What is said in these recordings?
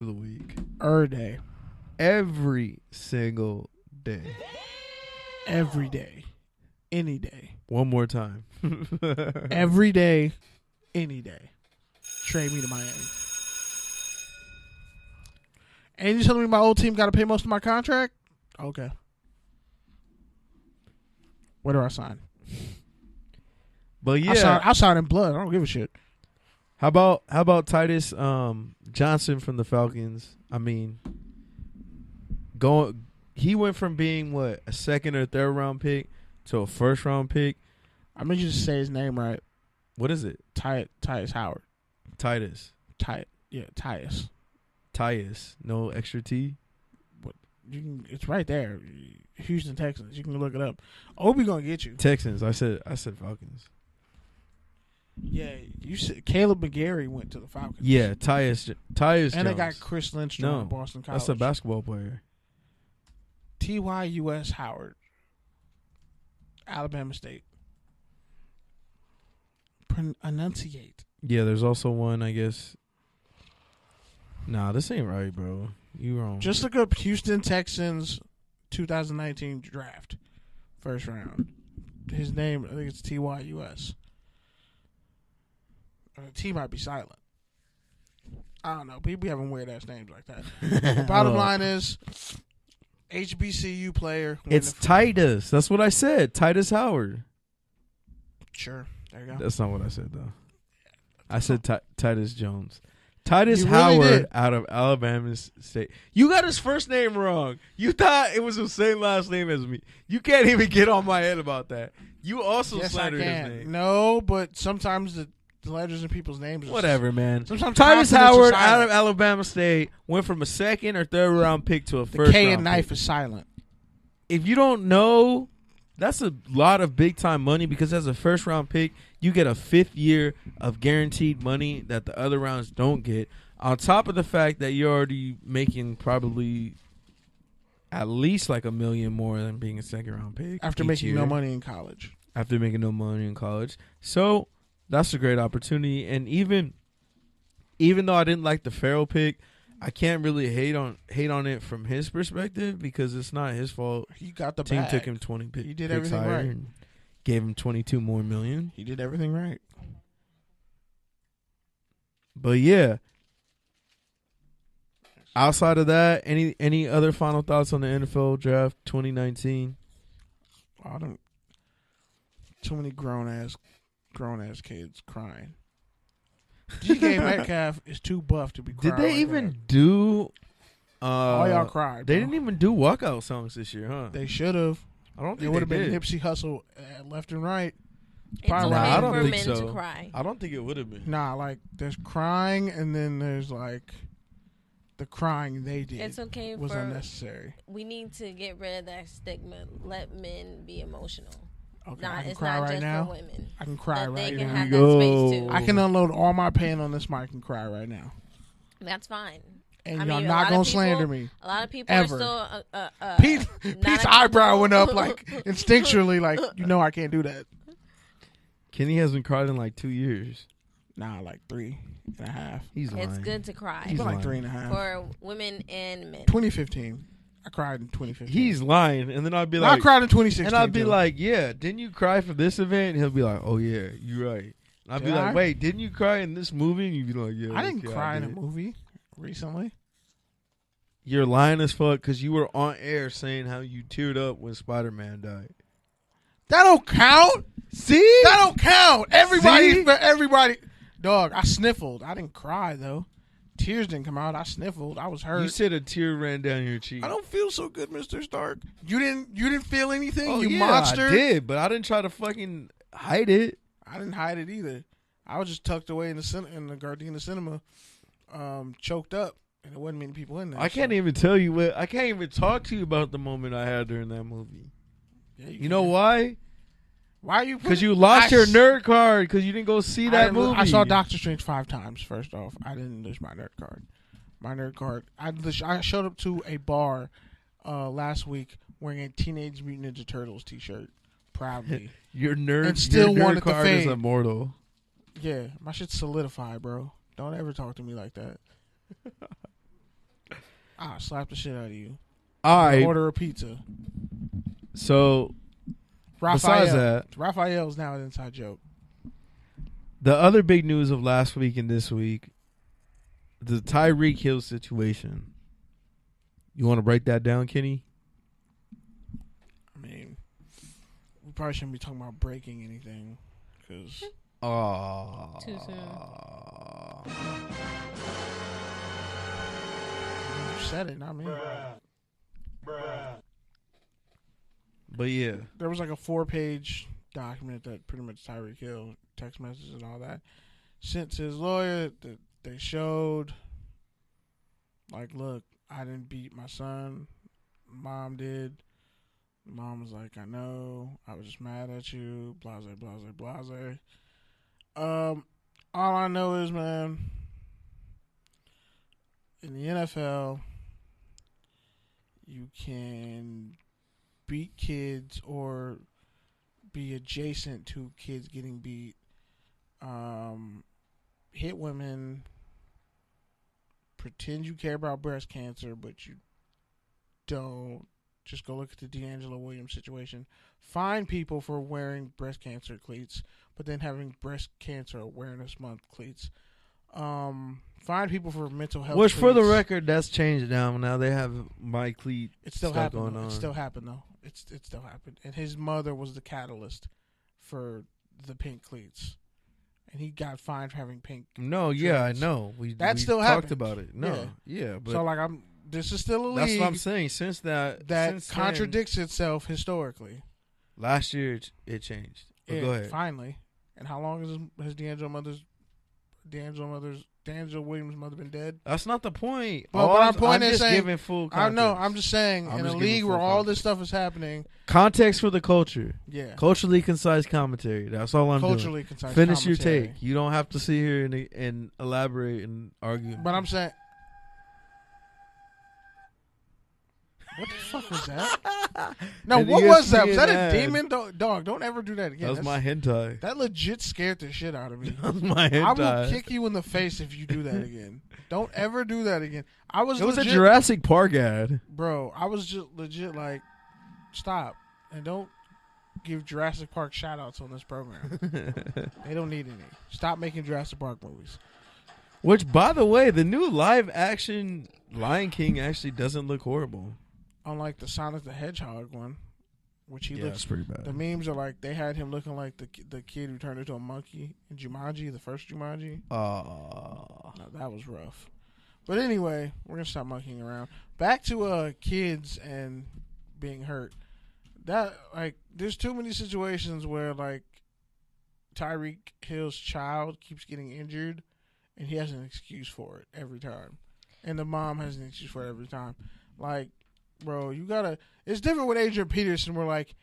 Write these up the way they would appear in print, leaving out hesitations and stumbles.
of the week. Day. Every single day. Every day. Any day. One more time. Every day. Any day. Trade me to Miami. And you telling me my old team got to pay most of my contract? Okay. Where do I sign? But yeah, I'll sign in blood. I don't give a shit. How about Titus Johnson from the Falcons? I mean, he went from being what, a second or third round pick to a first round pick. I mean, you just say his name right. What is it? Titus Howard. Titus. Titus. Tyus. No extra T. It's right there. Houston Texans. You can look it up. Obi gonna get you. Texans. I said Falcons. Yeah, you said Caleb McGarry went to the Falcons. Yeah, Tyus and Jones. they got Chris Lindstrom at Boston College. That's a basketball player. TYUS Howard. Alabama State. Enunciate. Yeah, there's also one, I guess. Nah, this ain't right, bro. You wrong. Just look up Houston Texans 2019 draft. First round. His name, I think it's TYUS. The T might be silent. I don't know. People be having weird ass names like that. The bottom line is HBCU player. It's Titus. That's what I said. Titus Howard. Sure. There you go. That's not what I said, though. I said Titus Jones. Titus You Howard really did. out of Alabama State. You got his first name wrong. You thought it was the same last name as me. You can't even get on my head about that. You also Yes, I slandered his can. name. No, but sometimes the letters in people's names. Whatever, man. Sometimes Titus consonants are Howard silent. out of Alabama State went from a second or third round pick to a The first K round in knife pick. is silent. If you don't know, that's a lot of big time money because as a first round pick, you get a 5th year of guaranteed money that the other rounds don't get. On top of the fact that you're already making probably at least like $1 million more than being a second round pick. After each making year. no money in college. After making no money in college. So that's a great opportunity. And even though I didn't like the Farrell pick, I can't really hate on it from his perspective because it's not his fault. He got the Team bag. took him 20 picks. He did everything right. And gave him 22 more million. He did everything right. But yeah. Outside of that, any other final thoughts on the NFL draft 2019? I don't. Too many grown ass kids crying. DK Metcalf is too buff to be crying. Did they like even that. do? All y'all cried. They bro. didn't even do walkout songs this year, huh? They should have. I don't It think would have they been did. Nipsey Hussle left and right. It's Probably okay right. I don't for think men so. to cry. I don't think it would have been. Nah, like there's crying and then there's like the crying they did. It's okay was for unnecessary. We need to get rid of that stigma. Let men be emotional. Okay, I can It's cry not right just now. for women. I can cry That right they can now. have Here that we space go. too. I can unload all my pain on this mic and cry right now. That's fine. And I y'all mean, a not lot of gonna people- slander me. A lot of people Ever. are still. Pete's eyebrow went up like instinctually, like I can't do that. Kenny hasn't cried in like 2 years. Nah, like 3.5. He's lying. It's good to cry It's been like lying. 3.5. for women and men. 2015. I cried in 2015. He's lying, and then I'd be No, I like, cried in 2016. and I'd be too. like, yeah, didn't you cry for this event? And he'll be like, oh yeah, you're right. And I'd be Did like, I? wait, didn't you cry in this movie? And you'd be like, yeah. I didn't okay, cry in a did. movie recently. You're lying as fuck because you were on air saying how you teared up when Spider-Man died. That don't count. See? That don't count. See? Everybody. Dog, I sniffled. I didn't cry though. Tears didn't come out. I sniffled. I was hurt. You said a tear ran down your cheek. I don't feel so good, Mr. Stark. You didn't feel anything, Oh, you yeah, monster. I did, but I didn't try to fucking hide it. I didn't hide it either. I was just tucked away in the Gardena Cinema, choked up, and there wasn't many people in there. I can't even tell you what. I can't even talk to you about the moment I had during that movie. Yeah, You know why? Why you? Because you lost your nerd card because you didn't go see that movie. I saw Doctor Strange 5 times. First off, I didn't lose my nerd card. I showed up to a bar last week wearing a Teenage Mutant Ninja Turtles T-shirt proudly. Your nerd, And still your nerd wanted the card is fade. immortal. Yeah, my shit's solidified, bro. Don't ever talk to me like that. I'll slap the shit out of you. All right. Order a pizza. So, besides that, Raphael's now an inside joke. the other big news of last week and this week, the Tyreek Hill situation. You want to break that down, Kenny? I mean, we probably shouldn't be talking about breaking anything because. Too soon. You said it, not me. But yeah, There was like a 4-page document that pretty much Tyreek Hill, text messages and all that, sent to his lawyer that they showed, like, look, I didn't beat my son. Mom did. Mom was like, I know. I was just mad at you. Blase, blase, blase. All I know is, man, in the NFL, you can beat kids or be adjacent to kids getting beat, hit women, pretend you care about breast cancer, but you don't. Just go look at the D'Angelo Williams situation. Fine people for wearing breast cancer cleats, but then having breast cancer awareness month cleats. Fine people for mental health. which for the cleats. record, that's changed now. Now they have my cleat. It still stuff happened. going Though. on. It still happened though. It still happened. And his mother was the catalyst for the pink cleats, and he got fined for having pink. No, yeah, I Trends. know. That we still talked happened. about it. No, yeah, but So like this is still a league that's what I'm saying. Since that since contradicts itself historically. then, last year it changed. But go ahead. Finally. And how long has D'Angelo Williams' mother been dead? That's not the point. But my point I'm is just saying, giving full context. I know. I'm just saying, I'm in just a giving league full where all context. this stuff is happening, Context for the culture. yeah, Culturally concise commentary. That's all I'm culturally doing. concise. Finish your commentary. take. You don't have to sit here and elaborate and argue. But I'm saying, what the fuck was that? No, An what was that? Was ESPN that a ad. demon? Dog, don't ever do that again. That was my hentai. That legit scared the shit out of me. That was my I hentai. will kick you in the face if you do that again. Don't ever do that again. It was legit, a Jurassic Park ad. bro. I was just legit like, stop and don't give Jurassic Park shout outs on this program. They don't need any. Stop making Jurassic Park movies. Which, by the way, the new live action Lion King actually doesn't look horrible. Unlike the Sonic the Hedgehog one, which he Yeah, looks. it's pretty bad. The memes are like they had him looking like the kid who turned into a monkey in Jumanji, the first Jumanji. No, that was rough. But anyway, we're gonna stop monkeying around. Back to kids and being hurt. That like there's too many situations where like Tyreek Hill's child keeps getting injured and he has an excuse for it every time. And the mom has an excuse for it every time. Like, bro, you gotta it's different with Adrian Peterson where like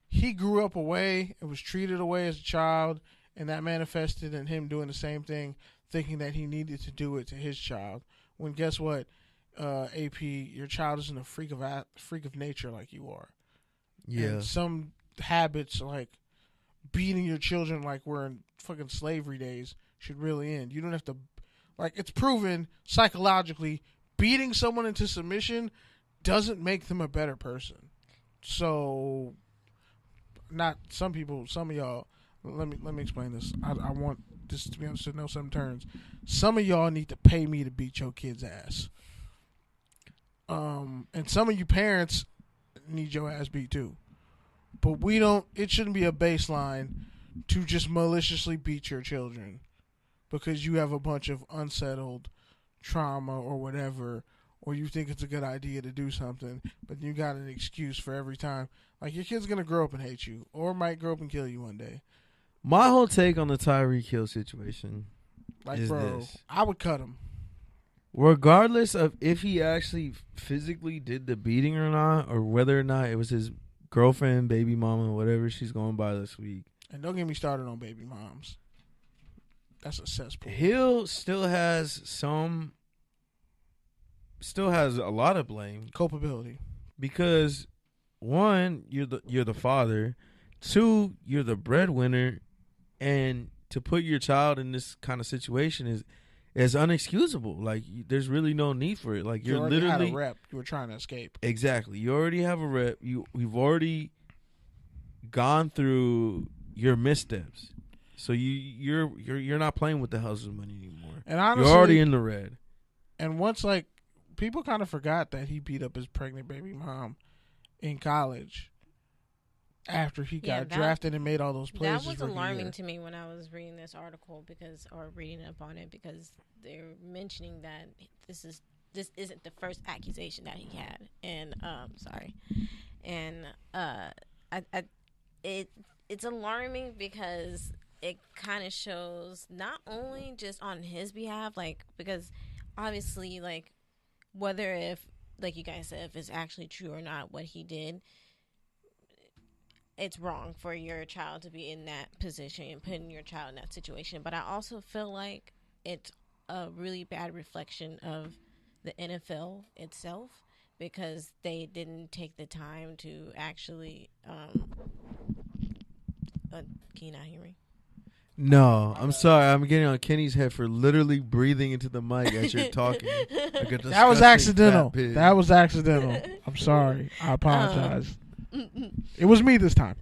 he grew up away and was treated away as a child and that manifested in him doing the same thing, thinking that he needed to do it to his child. When guess what, AP, your child isn't a freak of nature like you are. Yeah. And some habits like beating your children like we're in fucking slavery days should really end. You don't have to, like, it's proven psychologically beating someone into submission doesn't make them a better person. So, not some people, some of y'all. Let me explain this. I want this to be understood. No some terms. Some of y'all need to pay me to beat your kid's ass. And some of you parents need your ass beat too. But we don't. It shouldn't be a baseline to just maliciously beat your children because you have a bunch of unsettled trauma or whatever, or you think it's a good idea to do something, but you got an excuse for every time. Like, your kid's gonna grow up and hate you, or might grow up and kill you one day. My whole take on the Tyreek Hill situation Like, is bro, this. I would cut him. Regardless of if he actually physically did the beating or not, or whether or not it was his girlfriend, baby mama, whatever she's going by this week. And don't get me started on baby moms. That's a cesspool. Hill still has a lot of blame Culpability. because one, you're the father, two, you're the breadwinner, and to put your child in this kind of situation is unexcusable. Like, there's really no need for it. Like, You you're already literally had a rep. You were trying to escape. exactly. You already have a rep. We've already gone through your missteps. So you're not playing with the house's money anymore. And honestly, You're already in the red. And once, like, people kind of forgot that he beat up his pregnant baby mom in college after he got drafted and made all those plays. That was alarming to me when I was reading this article or reading up on it, because they're mentioning that this isn't the first accusation that he had, and it's alarming because it kind of shows not only just on his behalf, like, because obviously, like, whether if, like you guys said, if it's actually true or not what he did, it's wrong for your child to be in that position and putting your child in that situation. But I also feel like it's a really bad reflection of the NFL itself, because they didn't take the time to actually can you not hear me? No, I'm sorry. I'm getting on Kenny's head for literally breathing into the mic as you're talking. That was accidental. That was accidental. I'm sorry. I apologize. It was me this time.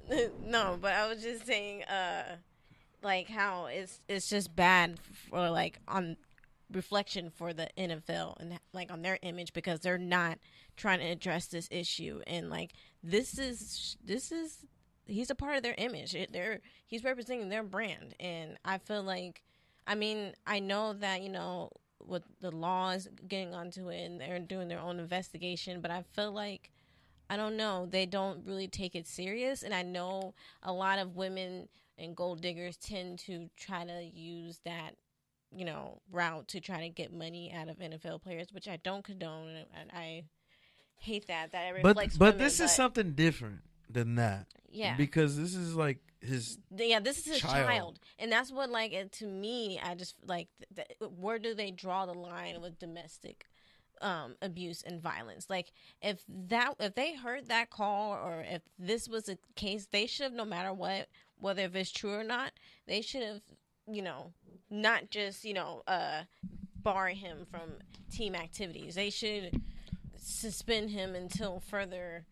No, but I was just saying, like, how it's just bad for, like, on reflection for the NFL and, like, on their image, because they're not trying to address this issue. And, like, this is he's a part of their image. He's representing their brand. And I feel like, I mean, I know that, with the law is getting onto it and they're doing their own investigation, but I feel like, I don't know, they don't really take it serious. And I know a lot of women and gold diggers tend to try to use that, route to try to get money out of NFL players, which I don't condone, and I hate that it reflects but women, this is something different than that. Yeah. Because this is like his this is his child. And that's what, like, to me, I just, like, where do they draw the line with domestic abuse and violence? Like, if they heard that call, or if this was a case, they should have, no matter what, whether if it's true or not, they should have, not just, bar him from team activities. They should suspend him until further,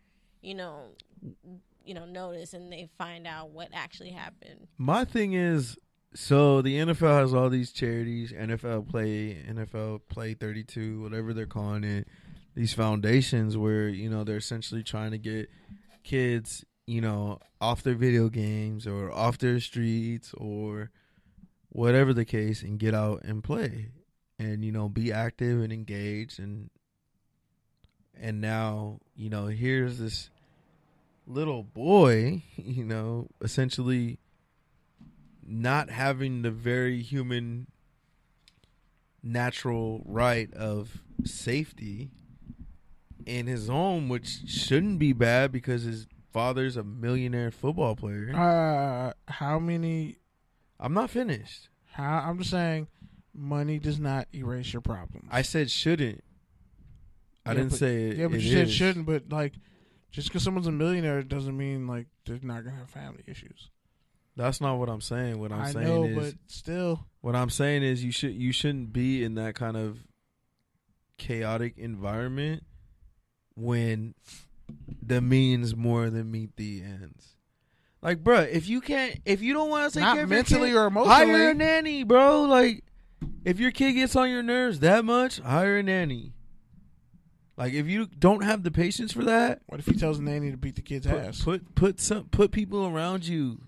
notice, and they find out what actually happened. My thing is, so the NFL has all these charities, NFL Play 32, whatever they're calling it, these foundations where, they're essentially trying to get kids, off their video games or off their streets or whatever the case, and get out and play and, be active and engaged. And now, here's this little boy, essentially not having the very human, natural right of safety in his home, which shouldn't be bad because his father's a millionaire football player. How many? I'm not finished. I'm just saying, money does not erase your problems. I said shouldn't. I didn't say it. Yeah, but it you said is. shouldn't. But, like, just because someone's a millionaire doesn't mean, like, they're not gonna have family issues. That's not what I'm saying. What I'm I saying know, is, but still, what I'm saying is you shouldn't be in that kind of chaotic environment when the means more than meet the ends. Like, bruh, if you don't want to take care of your mentally kid, or emotionally, hire a nanny, bro. Like, if your kid gets on your nerves that much, hire a nanny. Like, if you don't have the patience for that, what if he tells the nanny to beat the kid's ass? Put people around you.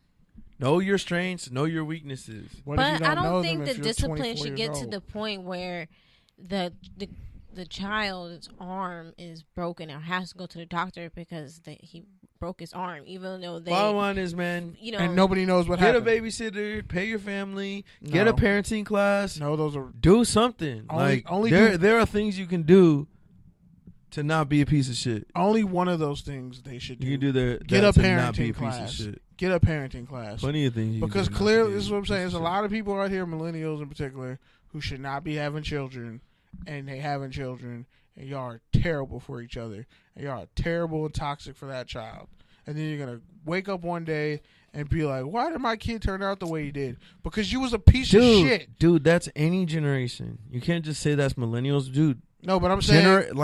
Know your strengths, know your weaknesses. What but if you don't I don't know think them the if you're discipline 24 should get years to old? the point where the child's arm is broken or has to go to the doctor because he broke his arm, even though they. Bottom line is, man, and nobody knows what get happened. a babysitter, pay your family, get a parenting class. No, those are do something. There are things you can do to not be a piece of shit. Only one of those things they should do. You can do get a to parenting not be a class. Piece of shit. Get a parenting class. Plenty of things. Because clearly, this is what I'm saying. There's a lot of people out here, millennials in particular, who should not be having children, and they having children, and y'all are terrible for each other, and y'all are terrible and toxic for that child. And then you're gonna wake up one day and be like, why did my kid turn out the way he did? Because you was a piece of shit. Dude, that's any generation. You can't just say that's millennials, dude. No, but I'm saying